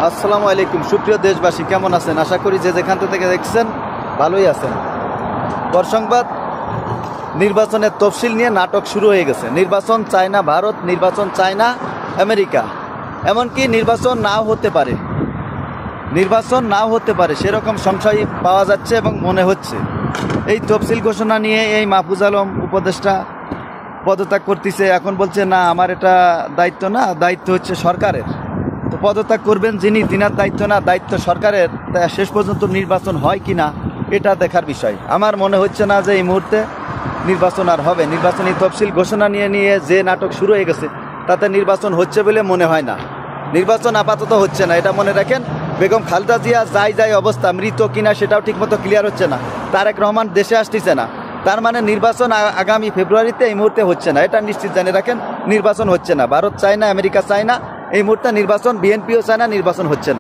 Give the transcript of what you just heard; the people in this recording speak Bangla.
আসসালামু আলাইকুম সুপ্রিয় দেশবাসী, কেমন আছেন? আশা করি যে যেখান থেকে দেখছেন ভালোই আছেন। সংবাদ, নির্বাচনের তফসিল নিয়ে নাটক শুরু হয়ে গেছে। নির্বাচন চায় না ভারত, নির্বাচন চায় না আমেরিকা, এমনকি নির্বাচন নাও হতে পারে সেরকম সংশয় পাওয়া যাচ্ছে এবং মনে হচ্ছে। এই তফসিল ঘোষণা নিয়ে এই মাহফুজ আলম উপদেষ্টা পদত্যাগ করতেছে, এখন বলছে না আমার এটা দায়িত্ব না, দায়িত্ব হচ্ছে সরকারের। তো পদত্যাগ করবেন যিনি, তিনার দায়িত্ব না, দায়িত্ব সরকারের। তা শেষ পর্যন্ত নির্বাচন হয় কি না এটা দেখার বিষয়। আমার মনে হচ্ছে না যে এই মুহূর্তে নির্বাচন আর হবে। নির্বাচনী তফসিল ঘোষণা নিয়ে যে নাটক শুরু হয়ে গেছে তাতে নির্বাচন হচ্ছে বলে মনে হয় না। নির্বাচন আপাতত হচ্ছে না, এটা মনে রাখেন। বেগম খালেদা জিয়া যাই অবস্থা, মৃত কিনা সেটাও ঠিকমতো ক্লিয়ার হচ্ছে না। তারেক রহমান দেশে আসতেছে না, তার মানে নির্বাচন আগামী ফেব্রুয়ারিতে এই মুহূর্তে হচ্ছে না, এটা নিশ্চিত জেনে রাখেন। নির্বাচন হচ্ছে না, ভারত চায় না, আমেরিকা চায় না, এই মুহূর্তে নির্বাচন, বিএনপিও চায় না, নির্বাচন হচ্ছে না।